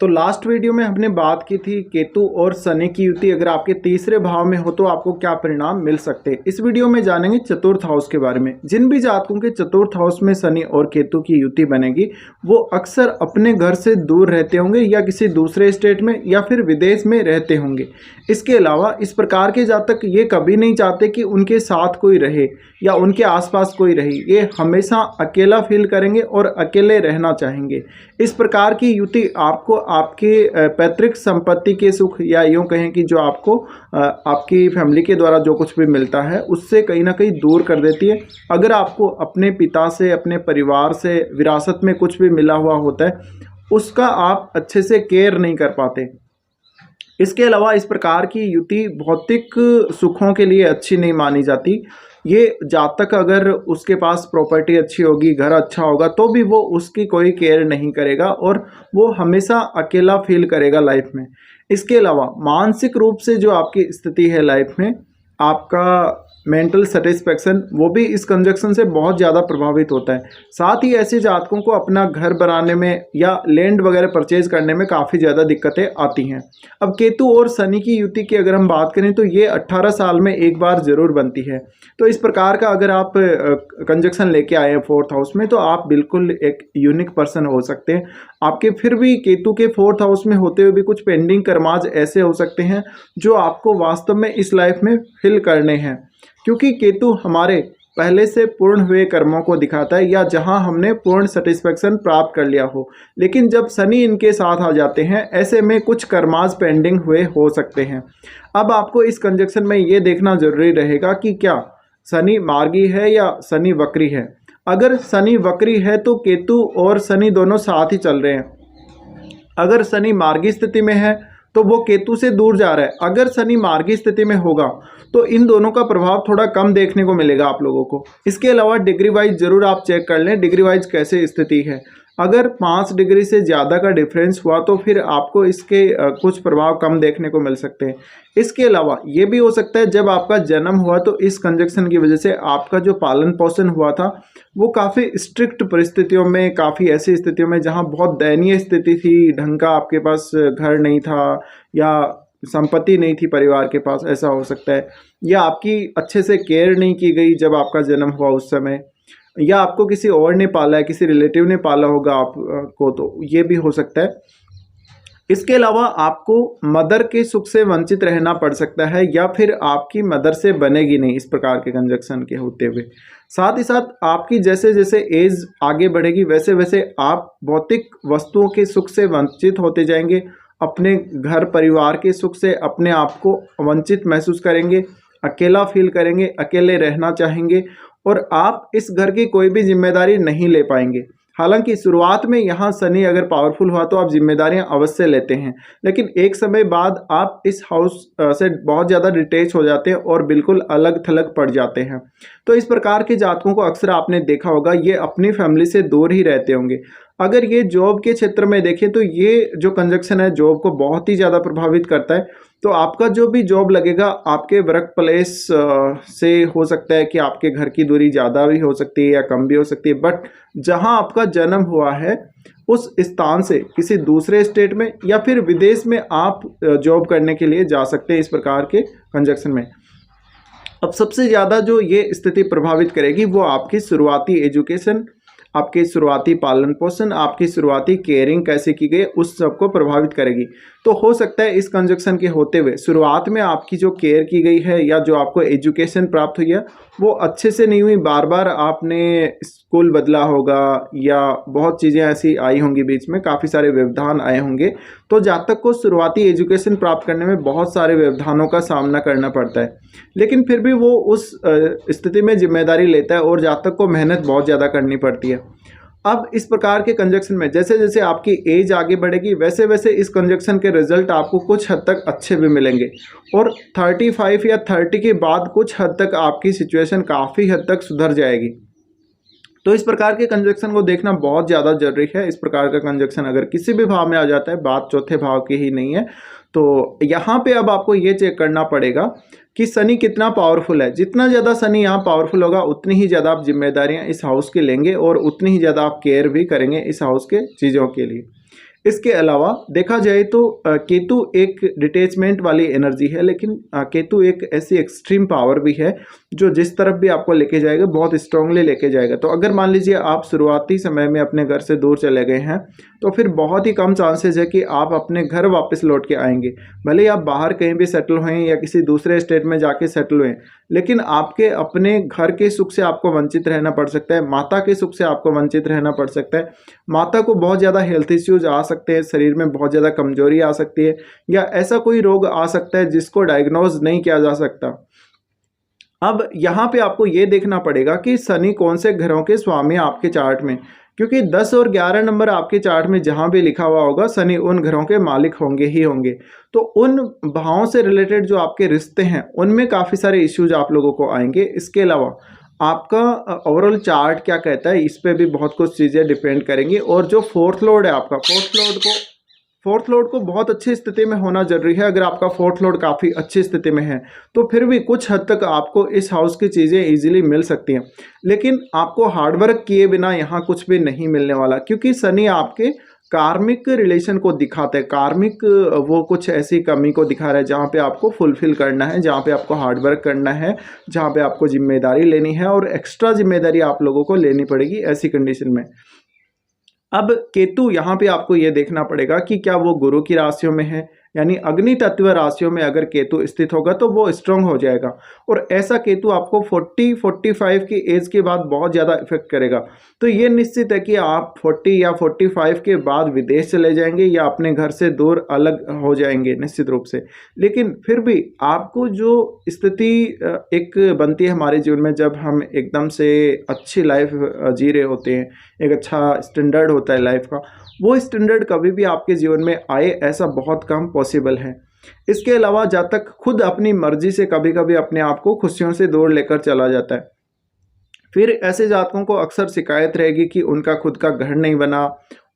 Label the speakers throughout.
Speaker 1: तो last video में हमने बात की थी केतु और शनि की युति अगर आपके तीसरे भाव में हो तो आपको क्या परिणाम मिल सकते हैं। इस वीडियो में जानेंगे चतुर्थ हाउस के बारे में। जिन भी जातकों के चतुर्थ हाउस में शनि और केतु की युति बनेगी वो अक्सर अपने घर से दूर रहते होंगे या किसी दूसरे स्टेट में या फिर विदेश में रहते होंगे। इसके अलावा इस प्रकार के जातक ये कभी नहीं चाहते कि उनके साथ कोई रहे या उनके आसपास कोई रहे। ये हमेशा अकेला फील करेंगे और अकेले रहना चाहेंगे। इस प्रकार की युति आपको आपके पैतृक संपत्ति के सुख या यूँ कहें कि जो आपको आपकी फैमिली के द्वारा जो कुछ भी मिलता है उससे कहीं ना कहीं दूर कर देती है। अगर आपको अपने पिता से अपने परिवार से विरासत में कुछ भी मिला हुआ होता है उसका आप अच्छे से केयर नहीं कर पाते। इसके अलावा इस प्रकार की युति भौतिक सुखों के लिए अच्छी नहीं मानी जाती। ये जातक अगर उसके पास प्रॉपर्टी अच्छी होगी, घर अच्छा होगा, तो भी वो उसकी कोई केयर नहीं करेगा और वो हमेशा अकेला फील करेगा लाइफ में। इसके अलावा मानसिक रूप से जो आपकी स्थिति है लाइफ में, आपका मेंटल सेटिस्फेक्शन वो भी इस कंजक्शन से बहुत ज़्यादा प्रभावित होता है। साथ ही ऐसे जातकों को अपना घर बनाने में या लैंड वगैरह परचेज करने में काफ़ी ज़्यादा दिक्कतें आती हैं। अब केतु और शनि की युति की अगर हम बात करें तो ये 18 साल में एक बार ज़रूर बनती है। तो इस प्रकार का अगर आप कंजक्शन लेके आए हैं फोर्थ हाउस में तो आप बिल्कुल एक यूनिक पर्सन हो सकते हैं। आपके फिर भी केतु के फोर्थ हाउस में होते हुए भी कुछ पेंडिंग कर्माज ऐसे हो सकते हैं जो आपको वास्तव में इस लाइफ में फिल करने हैं, क्योंकि केतु हमारे पहले से पूर्ण हुए कर्मों को दिखाता है या जहां हमने पूर्ण सेटिस्फेक्शन प्राप्त कर लिया हो। लेकिन जब शनि इनके साथ आ जाते हैं ऐसे में कुछ कर्माज पेंडिंग हुए हो सकते हैं। अब आपको इस कंजक्शन में ये देखना जरूरी रहेगा कि क्या शनि मार्गी है या शनि वक्री है। अगर शनि वक्री है तो केतु और शनि दोनों साथ ही चल रहे हैं। अगर शनि मार्गी स्थिति में है तो वो केतु से दूर जा रहा है। अगर शनि मार्गी स्थिति में होगा तो इन दोनों का प्रभाव थोड़ा कम देखने को मिलेगा आप लोगों को। इसके अलावा डिग्री वाइज जरूर आप चेक कर लें डिग्री वाइज कैसे स्थिति है। अगर 5 डिग्री से ज़्यादा का डिफरेंस हुआ तो फिर आपको इसके कुछ प्रभाव कम देखने को मिल सकते हैं। इसके अलावा ये भी हो सकता है जब आपका जन्म हुआ तो इस कंजक्शन की वजह से आपका जो पालन पोषण हुआ था वो काफ़ी स्ट्रिक्ट परिस्थितियों में, काफ़ी ऐसी स्थितियों में जहाँ बहुत दयनीय स्थिति थी, ढंग का आपके पास घर नहीं था या संपत्ति नहीं थी परिवार के पास, ऐसा हो सकता है। या आपकी अच्छे से केयर नहीं की गई जब आपका जन्म हुआ उस समय, या आपको किसी और ने पाला है, किसी रिलेटिव ने पाला होगा आपको, तो ये भी हो सकता है। इसके अलावा आपको मदर के सुख से वंचित रहना पड़ सकता है या फिर आपकी मदर से बनेगी नहीं इस प्रकार के कंजक्शन के होते हुए। साथ ही साथ आपकी जैसे जैसे एज आगे बढ़ेगी वैसे वैसे आप भौतिक वस्तुओं के सुख से वंचित होते जाएंगे। अपने घर परिवार के सुख से अपने आप को वंचित महसूस करेंगे, अकेला फील करेंगे, अकेले रहना चाहेंगे और आप इस घर की कोई भी जिम्मेदारी नहीं ले पाएंगे। हालांकि शुरुआत में यहाँ शनि अगर पावरफुल हुआ तो आप जिम्मेदारियां अवश्य लेते हैं, लेकिन एक समय बाद आप इस हाउस से बहुत ज़्यादा डिटेच हो जाते हैं और बिल्कुल अलग थलग पड़ जाते हैं। तो इस प्रकार के जातकों को अक्सर आपने देखा होगा ये अपनी फैमिली से दूर ही रहते होंगे। अगर ये जॉब के क्षेत्र में देखें तो ये जो कंजक्शन है जॉब को बहुत ही ज़्यादा प्रभावित करता है। तो आपका जो भी जॉब लगेगा आपके वर्क प्लेस से हो सकता है कि आपके घर की दूरी ज़्यादा भी हो सकती है या कम भी हो सकती है, बट जहां आपका जन्म हुआ है उस स्थान से किसी दूसरे स्टेट में या फिर विदेश में आप जॉब करने के लिए जा सकते हैं इस प्रकार के कंजक्शन में। अब सबसे ज़्यादा जो ये स्थिति प्रभावित करेगी वो आपकी शुरुआती एजुकेशन, आपके शुरुआती पालन पोषण, आपकी शुरुआती केयरिंग कैसे की गई उस सब को प्रभावित करेगी। तो हो सकता है इस कंजक्शन के होते हुए शुरुआत में आपकी जो केयर की गई है या जो आपको एजुकेशन प्राप्त हुई है वो अच्छे से नहीं हुई, बार बार आपने स्कूल बदला होगा या बहुत चीज़ें ऐसी आई होंगी, बीच में काफ़ी सारे व्यवधान आए होंगे। तो जातक को शुरुआती एजुकेशन प्राप्त करने में बहुत सारे व्यवधानों का सामना करना पड़ता है, लेकिन फिर भी वो उस स्थिति में जिम्मेदारी लेता है और जातक को मेहनत बहुत ज़्यादा करनी पड़ती है। अब इस प्रकार के कंजक्शन में जैसे जैसे आपकी एज आगे बढ़ेगी वैसे वैसे इस कंजक्शन के रिजल्ट आपको कुछ हद तक अच्छे भी मिलेंगे और 35 या 30 के बाद कुछ हद तक आपकी सिचुएशन काफ़ी हद तक सुधर जाएगी। तो इस प्रकार के कंजक्शन को देखना बहुत ज़्यादा जरूरी है। इस प्रकार का कंजक्शन अगर किसी भी भाव में आ जाता है, बात चौथे भाव की ही नहीं है, तो यहाँ पे अब आपको ये चेक करना पड़ेगा कि शनि कितना पावरफुल है। जितना ज़्यादा शनि यहाँ पावरफुल होगा उतनी ही ज़्यादा आप जिम्मेदारियाँ इस हाउस की लेंगे और उतनी ही ज़्यादा आप केयर भी करेंगे इस हाउस के चीज़ों के लिए। इसके अलावा देखा जाए तो केतु एक डिटैचमेंट वाली एनर्जी है, लेकिन केतु एक ऐसी एक्सट्रीम पावर भी है जो जिस तरफ भी आपको लेके जाएगा बहुत स्ट्रांगली लेके जाएगा। तो अगर मान लीजिए आप शुरुआती समय में अपने घर से दूर चले गए हैं तो फिर बहुत ही कम चांसेस है कि आप अपने घर वापस लौट के आएंगे। भले ही आप बाहर कहीं भी सेटल हुए या किसी दूसरे स्टेट में जाके सेटल हुए, लेकिन आपके अपने घर के सुख से आपको वंचित रहना पड़ सकता है, माता के सुख से आपको वंचित रहना पड़ सकता है। माता को बहुत ज़्यादा हेल्थ इश्यूज आ सकते हैं, शरीर में बहुत ज़्यादा कमजोरी आ सकती है, या ऐसा कोई रोग आ सकता है जिसको डायग्नोज नहीं किया जा सकता। अब यहाँ पे आपको ये देखना पड़ेगा कि शनि कौन से घरों के स्वामी आपके चार्ट में, क्योंकि 10 और 11 नंबर आपके चार्ट में जहाँ भी लिखा हुआ होगा शनि उन घरों के मालिक होंगे ही होंगे। तो उन भावों से रिलेटेड जो आपके रिश्ते हैं उनमें काफ़ी सारे इश्यूज आप लोगों को आएंगे। इसके अलावा आपका ओवरऑल चार्ट क्या कहता है इस पे भी बहुत कुछ चीज़ें डिपेंड करेंगी। और जो फोर्थ लॉर्ड है आपका, फोर्थ लॉर्ड को बहुत अच्छी स्थिति में होना जरूरी है। अगर आपका फोर्थ लॉर्ड काफ़ी अच्छी स्थिति में है तो फिर भी कुछ हद तक आपको इस हाउस की चीज़ें इजीली मिल सकती हैं, लेकिन आपको हार्डवर्क किए बिना यहाँ कुछ भी नहीं मिलने वाला, क्योंकि शनि आपके कार्मिक रिलेशन को दिखाता है। कार्मिक वो कुछ ऐसी कमी को दिखा रहा है जहाँ पे आपको फुलफिल करना है, जहाँ पे आपको हार्डवर्क करना है, जहाँ पे आपको जिम्मेदारी लेनी है और एक्स्ट्रा जिम्मेदारी आप लोगों को लेनी पड़ेगी ऐसी कंडीशन में। अब केतु यहाँ पे आपको ये देखना पड़ेगा कि क्या वो गुरु की राशियों में है, यानी अग्नि तत्व राशियों में अगर केतु स्थित होगा तो वो स्ट्रांग हो जाएगा। और ऐसा केतु आपको 40-45 की एज के बाद बहुत ज़्यादा इफेक्ट करेगा। तो ये निश्चित है कि आप 40 या 45 के बाद विदेश चले जाएंगे या अपने घर से दूर अलग हो जाएंगे निश्चित रूप से। लेकिन फिर भी आपको जो स्थिति एक बनती है हमारे जीवन में, जब हम एकदम से अच्छी लाइफ जी रहे होते हैं, एक अच्छा स्टैंडर्ड होता है लाइफ का, वो स्टैंडर्ड कभी भी आपके जीवन में आए ऐसा बहुत कम पॉसिबल है। इसके अलावा जब तक खुद अपनी मर्जी से कभी कभी अपने आप को खुशियों से दूर लेकर चला जाता है, फिर ऐसे जातकों को अक्सर शिकायत रहेगी कि उनका खुद का घर नहीं बना,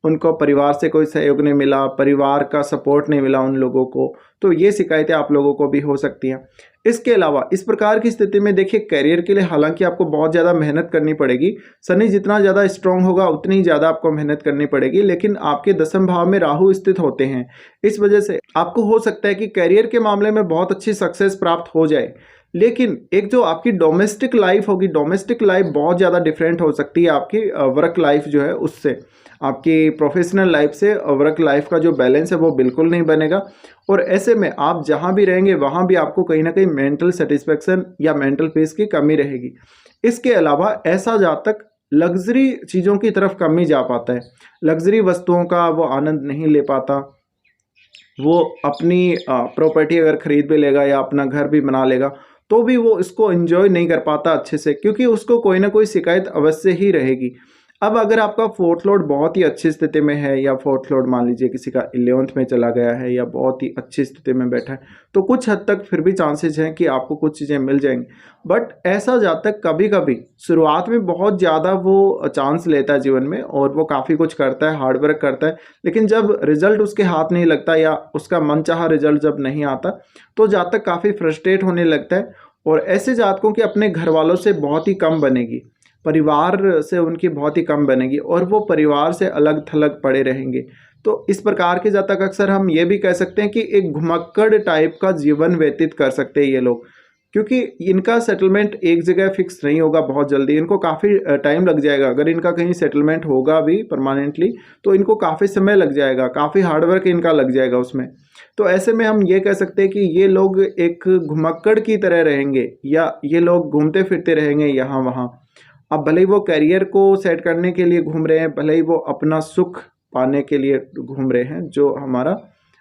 Speaker 1: उनको परिवार से कोई सहयोग नहीं मिला, परिवार का सपोर्ट नहीं मिला उन लोगों को। तो ये शिकायतें आप लोगों को भी हो सकती हैं। इसके अलावा इस प्रकार की स्थिति में देखिए करियर के लिए हालांकि आपको बहुत ज़्यादा मेहनत करनी पड़ेगी। शनि जितना ज़्यादा स्ट्रांग होगा उतनी ही ज़्यादा आपको मेहनत करनी पड़ेगी, लेकिन आपके 10वें भाव में राहु स्थित होते हैं, इस वजह से आपको हो सकता है कि करियर के मामले में बहुत अच्छी सक्सेस प्राप्त हो जाए। लेकिन एक जो आपकी डोमेस्टिक लाइफ होगी, डोमेस्टिक लाइफ बहुत ज़्यादा डिफरेंट हो सकती है आपकी वर्क लाइफ जो है उससे। आपकी प्रोफेशनल लाइफ से वर्क लाइफ का जो बैलेंस है वो बिल्कुल नहीं बनेगा। और ऐसे में आप जहाँ भी रहेंगे वहाँ भी आपको कहीं ना कहीं मेंटल सेटिस्फेक्शन या मेंटल पीस की कमी रहेगी। इसके अलावा ऐसा जातक लग्जरी चीज़ों की तरफ कम ही जा पाता है, लग्जरी वस्तुओं का वो आनंद नहीं ले पाता। वो अपनी प्रॉपर्टी अगर खरीद भी लेगा या अपना घर भी बना लेगा तो भी वो इसको एंजॉय नहीं कर पाता अच्छे से, क्योंकि उसको कोई ना कोई शिकायत अवश्य ही रहेगी। अब अगर आपका फोर्थ लॉर्ड बहुत ही अच्छी स्थिति में है, या फोर्थ लॉर्ड मान लीजिए किसी का 11th में चला गया है या बहुत ही अच्छी स्थिति में बैठा है, तो कुछ हद तक फिर भी चांसेस हैं कि आपको कुछ चीज़ें मिल जाएंगी। बट ऐसा जातक कभी कभी शुरुआत में बहुत ज़्यादा वो चांस लेता है जीवन में और वो काफ़ी कुछ करता है, हार्डवर्क करता है, लेकिन जब रिजल्ट उसके हाथ नहीं लगता या उसका मनचाहा रिजल्ट जब नहीं आता तो जातक काफ़ी फ्रस्ट्रेट होने लगता है। और ऐसे जातकों के अपने घर वालों से बहुत ही कम बनेगी, परिवार से उनकी बहुत ही कम बनेगी और वो परिवार से अलग थलग पड़े रहेंगे। तो इस प्रकार के जातक अक्सर हम ये भी कह सकते हैं कि एक घुमक्कड़ टाइप का जीवन व्यतीत कर सकते हैं ये लोग, क्योंकि इनका सेटलमेंट एक जगह फिक्स नहीं होगा बहुत जल्दी, इनको काफ़ी टाइम लग जाएगा। अगर इनका कहीं सेटलमेंट होगा भी परमानेंटली तो इनको काफ़ी समय लग जाएगा, काफ़ी हार्डवर्क इनका लग जाएगा उसमें। तो ऐसे में हम ये कह सकते हैं कि ये लोग एक घुमक्कड़ की तरह रहेंगे या ये लोग घूमते फिरते रहेंगे यहाँ वहाँ। अब भले ही वो करियर को सेट करने के लिए घूम रहे हैं, भले ही वो अपना सुख पाने के लिए घूम रहे हैं, जो हमारा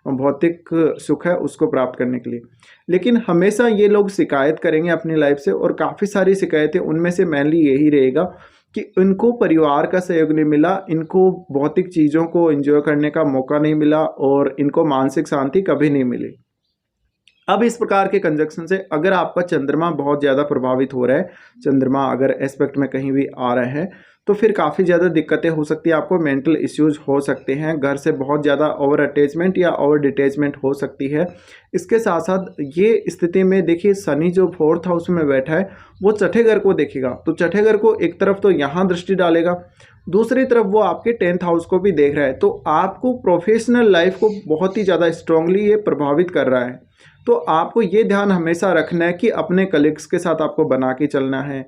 Speaker 1: भौतिक सुख है उसको प्राप्त करने के लिए, लेकिन हमेशा ये लोग शिकायत करेंगे अपनी लाइफ से। और काफ़ी सारी शिकायतें उनमें से मेनली यही रहेगा कि इनको परिवार का सहयोग नहीं मिला, इनको भौतिक चीज़ों को एंजॉय करने का मौका नहीं मिला और इनको मानसिक शांति कभी नहीं मिली। अब इस प्रकार के कंजक्शन से अगर आपका चंद्रमा बहुत ज़्यादा प्रभावित हो रहा है, चंद्रमा अगर एस्पेक्ट में कहीं भी आ रहा है, तो फिर काफ़ी ज़्यादा दिक्कतें हो सकती है, आपको मेंटल इश्यूज हो सकते हैं, घर से बहुत ज़्यादा ओवर अटैचमेंट या ओवर डिटैचमेंट हो सकती है। इसके साथ साथ ये स्थिति में देखिए शनि जो 4th हाउस में बैठा है वो छठे घर को देखेगा, तो छठे घर को एक तरफ तो यहाँ दृष्टि डालेगा, दूसरी तरफ वो आपके 10th हाउस को भी देख रहा है, तो आपको प्रोफेशनल लाइफ को बहुत ही ज़्यादा स्ट्रांगली ये प्रभावित कर रहा है। तो आपको ये ध्यान हमेशा रखना है कि अपने कलीग्स के साथ आपको बना के चलना है,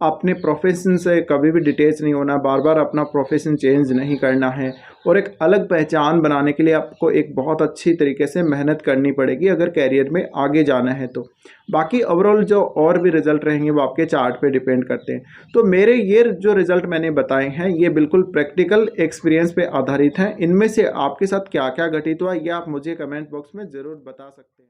Speaker 1: अपने प्रोफेशन से कभी भी डिटैच नहीं होना, बार बार अपना प्रोफेशन चेंज नहीं करना है और एक अलग पहचान बनाने के लिए आपको एक बहुत अच्छी तरीके से मेहनत करनी पड़ेगी अगर कैरियर में आगे जाना है तो। बाकी ओवरऑल जो और भी रिजल्ट रहेंगे वो आपके चार्ट पे डिपेंड करते हैं। तो मेरे ये जो रिजल्ट मैंने बताए हैं ये बिल्कुल प्रैक्टिकल एक्सपीरियंस पे आधारित हैं। इनमें से आपके साथ क्या क्या घटित हुआ ये आप मुझे कमेंट बॉक्स में ज़रूर बता सकते हैं।